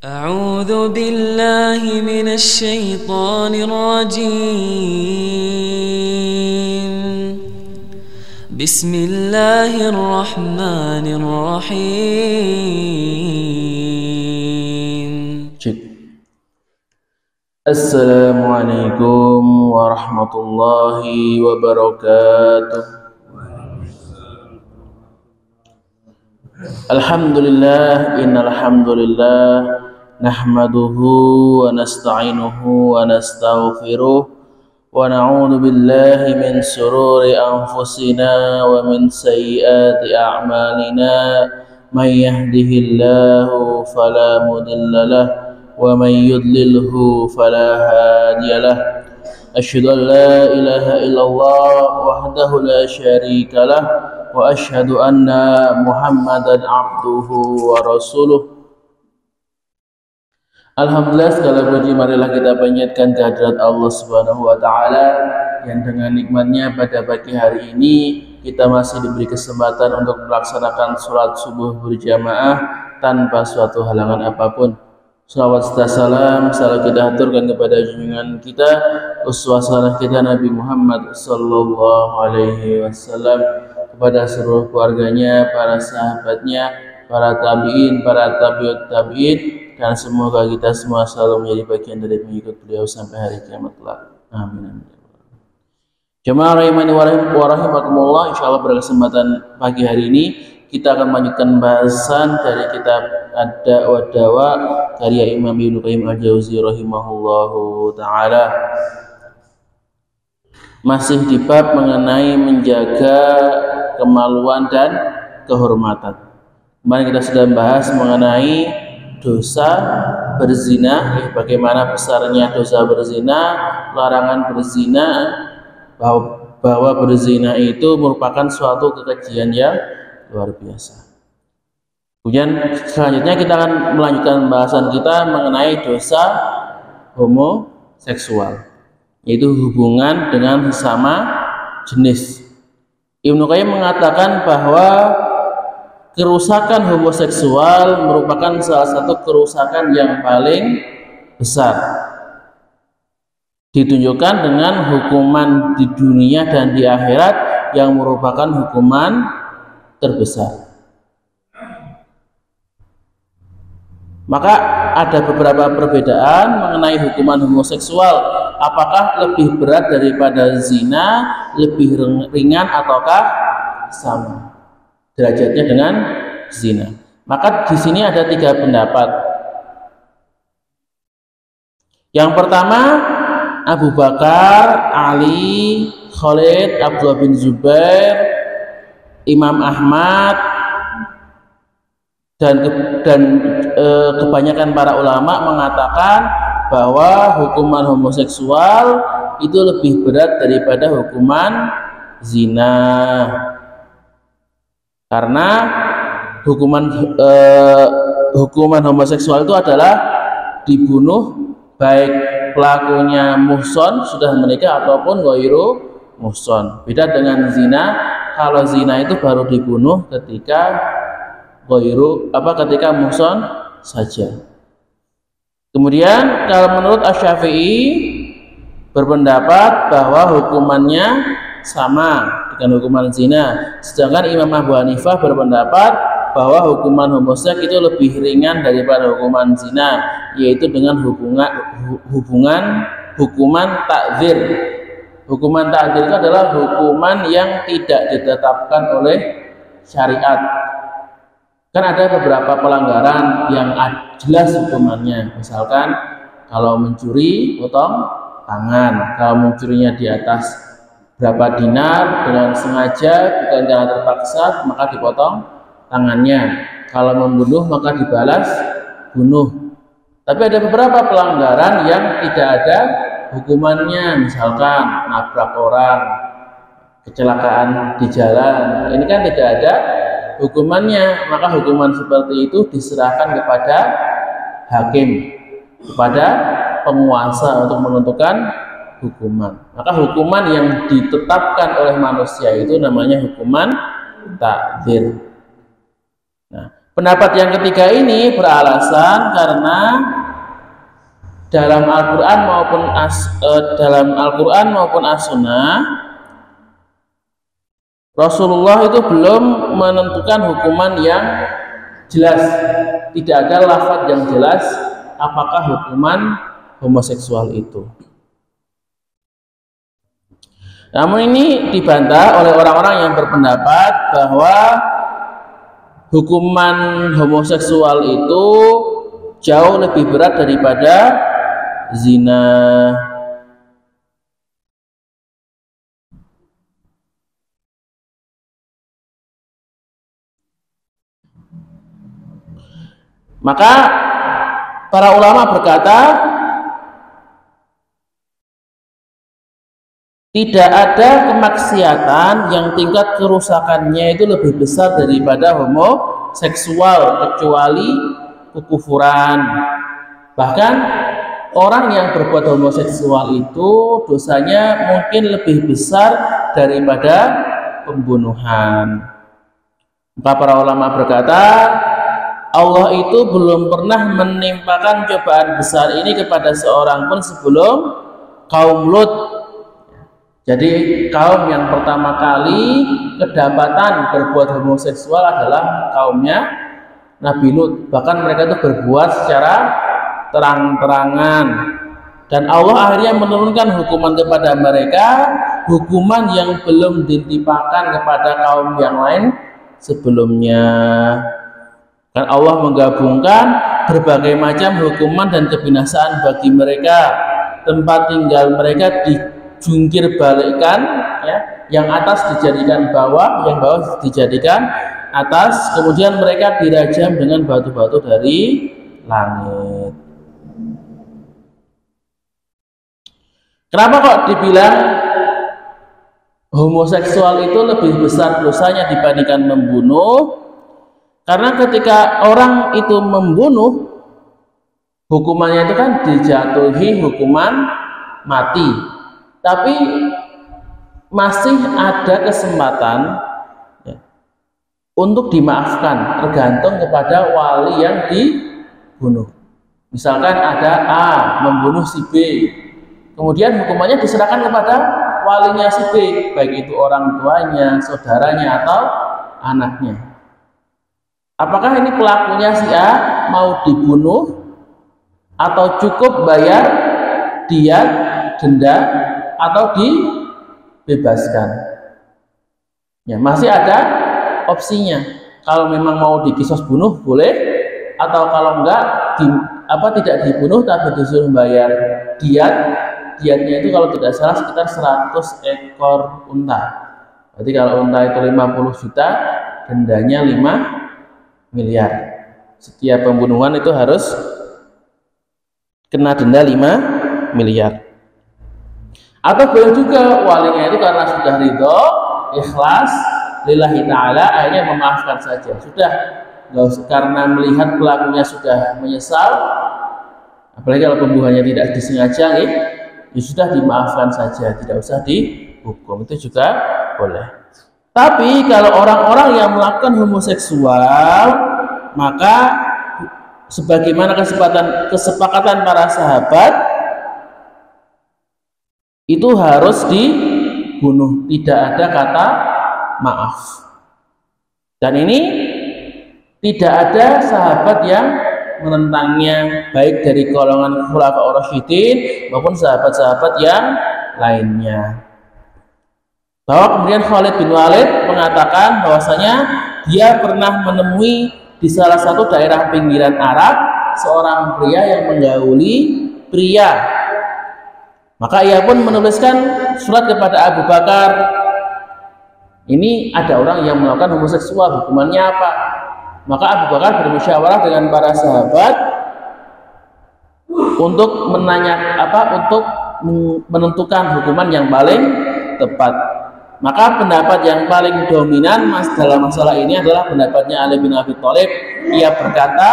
أعوذ بالله من الشيطان الرجيم. بسم الله الرحمن الرحيم. Assalamualaikum warahmatullahi wabarakatuh. Alhamdulillah, innal hamdulillah nahmaduhu wa nasta'inuhu wa nastaghfiruh wa na'udzu billahi min shururi anfusina wa min sayyiati a'malina. May yahdihillahu fala mudilla lahu wa may yudlilhu fala hadiyalah. Asyhadu an la ilaha illallah wahdahu la syarika lah wa asyhadu anna Muhammadan abduhu wa rasuluh. Alhamdulillah, segala puji marilah kita panjatkan kehadirat Allah Subhanahu wa taala yang dengan nikmatnya pada pagi hari ini kita masih diberi kesempatan untuk melaksanakan sholat subuh berjamaah tanpa suatu halangan apapun. Salawat serta salam selalu kita aturkan kepada junjungan kita, uswah hasanah kita Nabi Muhammad sallallahu alaihi wasallam, kepada seluruh keluarganya, para sahabatnya, para tabi'in, para tabi'ut tabi'in, dan semoga kita semua selalu menjadi bagian dari pengikut beliau sampai hari kiamat kelak. Amin. Jemaah rahimani wa rahimakumullah, insyaallah pada kesempatan pagi hari ini kita akan melanjutkan bahasan dari kitab Ad-Da' wa Dawa karya Imam Ibnu Qayyim Al-Jauzi rahimahullahu taala. Masih di bab mengenai menjaga kemaluan dan kehormatan. Kemarin kita sudah bahas mengenai dosa berzina, bagaimana besarnya dosa berzina, larangan berzina, bahwa berzina itu merupakan suatu kekejian yang luar biasa. Kemudian selanjutnya kita akan melanjutkan bahasan kita mengenai dosa homoseksual, yaitu hubungan dengan sesama jenis. Ibnu Qayyim mengatakan bahwa kerusakan homoseksual merupakan salah satu kerusakan yang paling besar, ditunjukkan dengan hukuman di dunia dan di akhirat yang merupakan hukuman terbesar. Maka ada beberapa perbedaan mengenai hukuman homoseksual. Apakah lebih berat daripada zina, lebih ringan, ataukah sama derajatnya dengan zina? Maka di sini ada 3 pendapat. Yang pertama, Abu Bakar, Ali, Khalid, Abdullah bin Zubair, Imam Ahmad, dan kebanyakan para ulama mengatakan bahwa hukuman homoseksual itu lebih berat daripada hukuman zina, karena hukuman homoseksual itu adalah dibunuh baik pelakunya muhson sudah menikah ataupun ghairu muhson. Beda dengan zina, kalau zina itu baru dibunuh ketika ketika muhson saja. Kemudian kalau menurut Asy-Syafi'i berpendapat bahwa hukumannya sama dengan hukuman zina, sedangkan Imam Abu Hanifah berpendapat bahwa hukuman homoseks itu lebih ringan daripada hukuman zina, yaitu dengan hukuman takdzir. Hukuman takdzir itu adalah hukuman yang tidak ditetapkan oleh syariat. Kan ada beberapa pelanggaran yang jelas hukumannya, misalkan kalau mencuri potong tangan, kalau mencurinya di atas berapa dinar dengan sengaja bukan karena terpaksa maka dipotong tangannya, kalau membunuh maka dibalas bunuh. Tapi ada beberapa pelanggaran yang tidak ada hukumannya, misalkan nabrak orang, kecelakaan di jalan, ini kan tidak ada hukumannya, maka hukuman seperti itu diserahkan kepada hakim, kepada penguasa untuk menentukan hukuman. Maka hukuman yang ditetapkan oleh manusia itu namanya hukuman takdzir. Nah, Pendapat yang ketiga ini beralasan karena dalam Al-Quran maupun As-Sunnah Rasulullah itu belum menentukan hukuman yang jelas. Tidak ada lafaz yang jelas apakah hukuman homoseksual itu. Namun ini dibantah oleh orang-orang yang berpendapat bahwa hukuman homoseksual itu jauh lebih berat daripada zina. Maka para ulama berkata tidak ada kemaksiatan yang tingkat kerusakannya itu lebih besar daripada homoseksual kecuali kekufuran. Bahkan orang yang berbuat homoseksual itu dosanya mungkin lebih besar daripada pembunuhan. Maka para ulama berkata Allah itu belum pernah menimpakan cobaan besar ini kepada seorang pun sebelum kaum Lut. Jadi kaum yang pertama kali kedapatan berbuat homoseksual adalah kaumnya Nabi Lut. Bahkan mereka itu berbuat secara terang-terangan. Dan Allah akhirnya menurunkan hukuman kepada mereka, hukuman yang belum ditimpakan kepada kaum yang lain sebelumnya. Dan Allah menggabungkan berbagai macam hukuman dan kebinasaan bagi mereka. Tempat tinggal mereka dijungkir balikkan, ya, yang atas dijadikan bawah, yang bawah dijadikan atas, kemudian mereka dirajam dengan batu-batu dari langit. Kenapa kok dibilang homoseksual itu lebih besar dosanya dibandingkan membunuh? Karena ketika orang itu membunuh, hukumannya itu kan dijatuhi hukuman mati. Tapi masih ada kesempatan ya, untuk dimaafkan, tergantung kepada wali yang dibunuh. Misalkan ada A membunuh si B, kemudian hukumannya diserahkan kepada walinya si B, baik itu orang tuanya, saudaranya, atau anaknya. Apakah ini pelakunya si A mau dibunuh atau cukup bayar diat, denda, atau dibebaskan? Ya, masih ada opsinya. Kalau memang mau dikisos bunuh boleh, atau kalau enggak tidak dibunuh tapi disuruh bayar diat. Diatnya itu kalau tidak salah sekitar 100 ekor unta. Berarti kalau unta itu 50 juta, dendanya 5 miliar. Setiap pembunuhan itu harus kena denda 5 miliar. Atau boleh juga walinya itu karena sudah ridho, ikhlas, lillahi ta'ala, akhirnya memaafkan saja. Sudah, nggak usah, karena melihat pelakunya sudah menyesal, apalagi kalau pembunuhannya tidak disengaja, ya sudah dimaafkan saja, tidak usah dihukum. Itu juga boleh. Tapi kalau orang-orang yang melakukan homoseksual, maka sebagaimana kesepakatan para sahabat, itu harus dibunuh, tidak ada kata maaf. Dan ini tidak ada sahabat yang menentangnya, baik dari golongan Khulafaur Rasyidin maupun sahabat-sahabat yang lainnya. Bahwa kemudian Khalid bin Walid mengatakan bahwasanya dia pernah menemui di salah satu daerah pinggiran Arab seorang pria yang menggauli pria. Maka ia pun menuliskan surat kepada Abu Bakar. Ini ada orang yang melakukan homoseksual, hukumannya apa? Maka Abu Bakar bermusyawarah dengan para sahabat untuk untuk menentukan hukuman yang paling tepat. Maka pendapat yang paling dominan dalam masalah ini adalah pendapatnya Ali bin Abi Thalib. Ia berkata,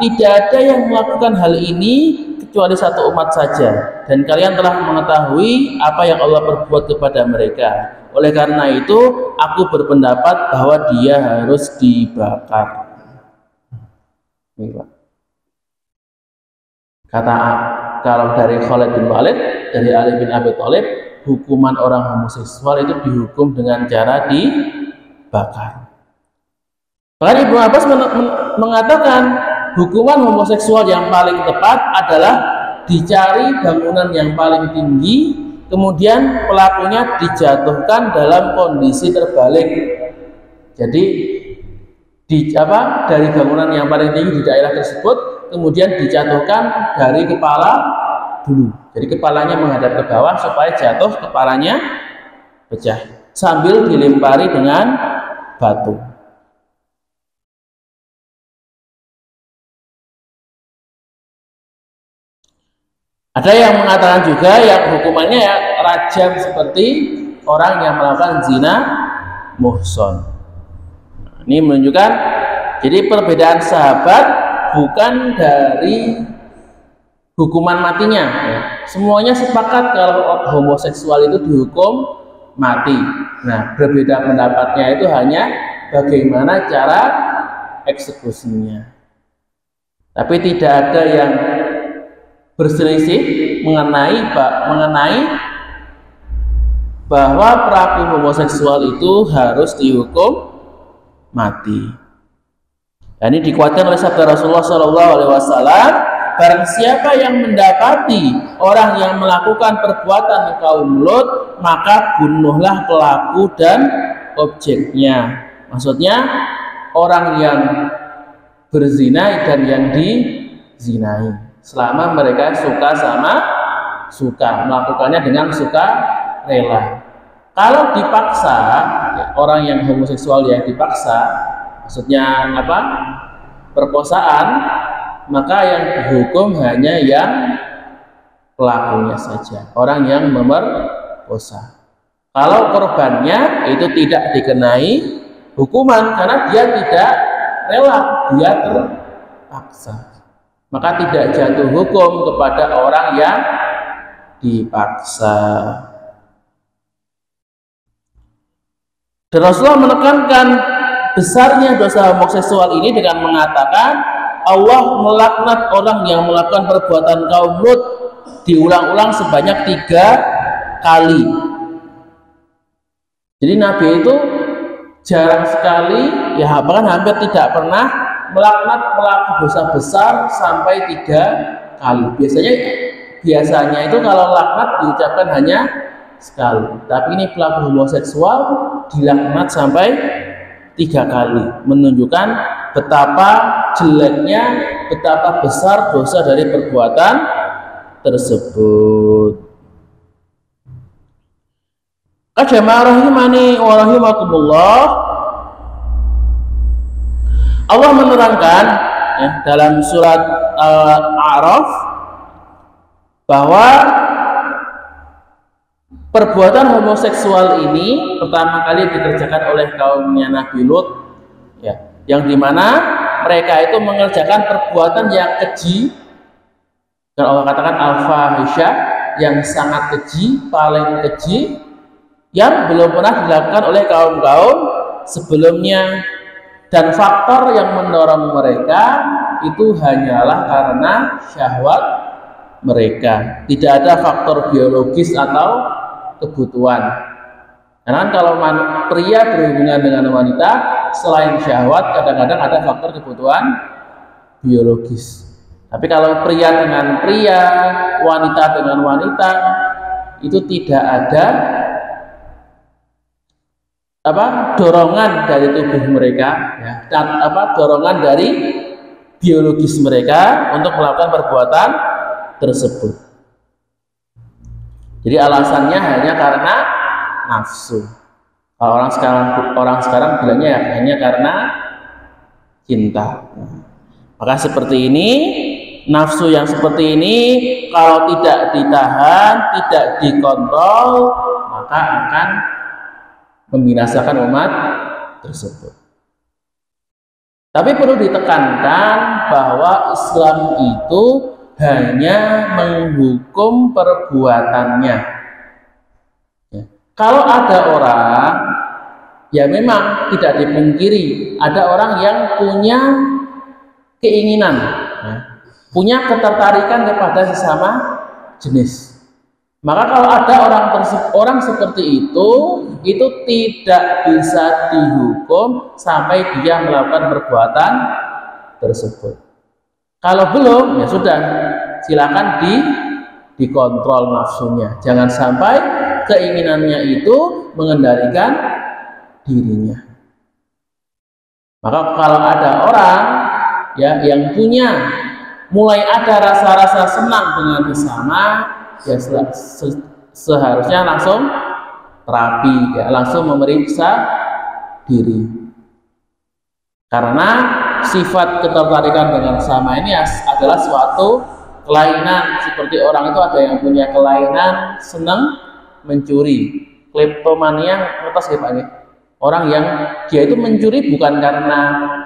tidak ada yang melakukan hal ini kecuali satu umat saja, dan kalian telah mengetahui apa yang Allah perbuat kepada mereka. Oleh karena itu, aku berpendapat bahwa dia harus dibakar. Ini, Pak. Kata kalau dari Khalid bin Walid, dari Ali bin Abi Thalib, hukuman orang homoseksual itu dihukum dengan cara dibakar. Bahkan Ibnu Abbas mengatakan hukuman homoseksual yang paling tepat adalah dicari bangunan yang paling tinggi, kemudian pelakunya dijatuhkan dalam kondisi terbalik. Jadi dari bangunan yang paling tinggi di daerah tersebut, kemudian dijatuhkan dari kepala dulu. Jadi kepalanya menghadap ke bawah supaya jatuh, kepalanya pecah sambil dilempari dengan batu. Ada yang mengatakan juga yang hukumannya ya rajam seperti orang yang melakukan zina muhson. Ini menunjukkan jadi perbedaan sahabat bukan dari hukuman matinya. Semuanya sepakat kalau homoseksual itu dihukum mati. Nah, berbeda pendapatnya itu hanya bagaimana cara eksekusinya. Tapi tidak ada yang berselisih mengenai bahwa pelaku homoseksual itu harus dihukum mati. Dan ini dikuatkan oleh sabda Rasulullah SAW, barang siapa yang mendapati orang yang melakukan perbuatan kaum Lut, maka bunuhlah pelaku dan objeknya. Maksudnya orang yang berzina dan yang dizinai, selama mereka suka sama suka, melakukannya dengan suka rela. Kalau dipaksa, orang yang homoseksual yang dipaksa, maksudnya apa? Perkosaan, maka yang dihukum hanya yang pelakunya saja, orang yang memerkosa. Kalau korbannya itu tidak dikenai hukuman karena dia tidak rela, dia terpaksa, maka tidak jatuh hukum kepada orang yang dipaksa. Dan Rasulullah menekankan besarnya dosa homoseksual ini dengan mengatakan Allah melaknat orang yang melakukan perbuatan kaum Lut diulang-ulang sebanyak 3 kali. Jadi Nabi itu jarang sekali, ya bahkan hampir tidak pernah melaknat pelaku dosa besar sampai 3 kali. Biasanya itu kalau laknat diucapkan hanya sekali, tapi ini pelaku homoseksual dilaknat sampai 3 kali, menunjukkan betapa jeleknya, betapa besar dosa dari perbuatan tersebut. Jamaah rahimani wa rahimakumullah, Allah menerangkan dalam surat Al-A'raf bahwa perbuatan homoseksual ini pertama kali dikerjakan oleh kaumnya Nabi Lut, yang dimana mereka itu mengerjakan perbuatan yang keji, dan Allah katakan al-fahisyah, yang sangat keji, paling keji, yang belum pernah dilakukan oleh kaum-kaum sebelumnya. Dan faktor yang mendorong mereka itu hanyalah karena syahwat mereka, tidak ada faktor biologis atau kebutuhan. Karena kalau pria berhubungan dengan wanita, selain syahwat kadang-kadang ada faktor kebutuhan biologis. Tapi kalau pria dengan pria, wanita dengan wanita, itu tidak ada dorongan dari tubuh mereka, dorongan dari biologis mereka untuk melakukan perbuatan tersebut. Jadi alasannya hanya karena nafsu. Kalau orang sekarang bilangnya hanya karena cinta. Maka seperti ini, nafsu yang seperti ini kalau tidak ditahan, tidak dikontrol, maka akan membinasakan umat tersebut. Tapi perlu ditekankan bahwa Islam itu hanya menghukum perbuatannya. Kalau ada orang, ya memang tidak dipungkiri, ada orang yang punya keinginan, ya, punya ketertarikan kepada sesama jenis. Maka kalau ada orang seperti itu tidak bisa dihukum sampai dia melakukan perbuatan tersebut. Kalau belum, ya sudah, silakan dikontrol nafsunya. Jangan sampai keinginannya itu mengendalikan dirinya. Maka kalau ada orang ya yang punya mulai ada rasa-rasa senang dengan sesama, ya seharusnya langsung terapi, ya langsung memeriksa diri. Karena sifat ketertarikan dengan sesama ini adalah suatu kelainan. Seperti orang itu ada yang punya kelainan senang mencuri, kleptomania, ngertos ya Pak? Orang yang dia itu mencuri bukan karena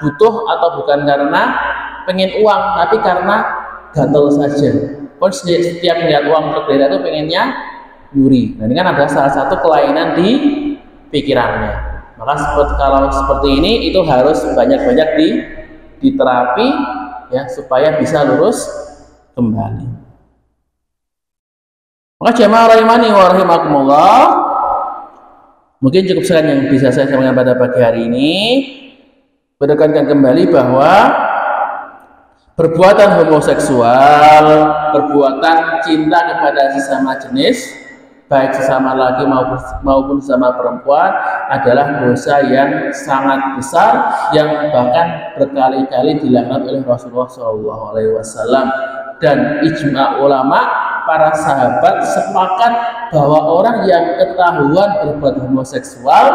butuh atau bukan karena pengen uang, tapi karena gatel saja. Setiap melihat uang tergeletak itu pengennya nyuri. Nah, ini kan ada salah satu kelainan di pikirannya. Maka kalau seperti ini itu harus banyak-banyak diterapi ya supaya bisa lurus kembali. Maka jamaah rahimani wa rahimakumullah, mungkin cukup sekian yang bisa saya sampaikan pada pagi hari ini. Menekankan kembali bahwa perbuatan homoseksual, perbuatan cinta kepada sesama jenis, baik sesama laki maupun sesama perempuan, adalah dosa yang sangat besar yang bahkan berkali-kali dilaknat oleh Rasulullah SAW. Dan ijma ulama, para sahabat sepakat bahwa orang yang ketahuan berbuat homoseksual,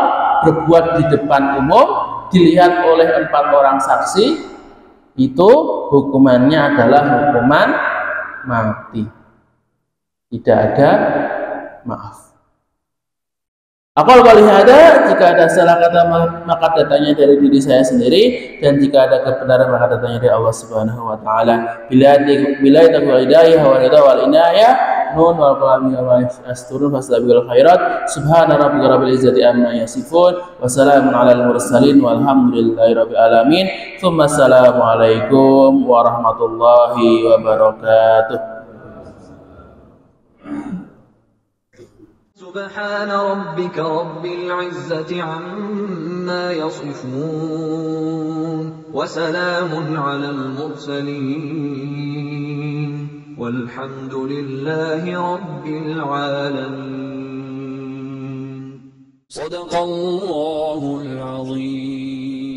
berbuat di depan umum, dilihat oleh 4 orang saksi, itu hukumannya adalah hukuman mati. Tidak ada maaf. Aku kali ada, jika ada salah kata maka datanya dari diri saya sendiri, dan jika ada kebenaran maka datanya dari Allah Subhanahu wa taala. Bila taqwa hidayah wa ridha wal inayah, nun wal qalami wa asturun fastabiqul khairat. Subhana rabbika rabbil izzati amma yasifun wa salamun alal mursalin walhamdulillahi rabbil alamin. Tsumma assalamu alaikum warahmatullahi wabarakatuh. سبحان ربك رب العزة عما يصفون وسلام على المرسلين والحمد لله رب العالمين صدق الله العظيم.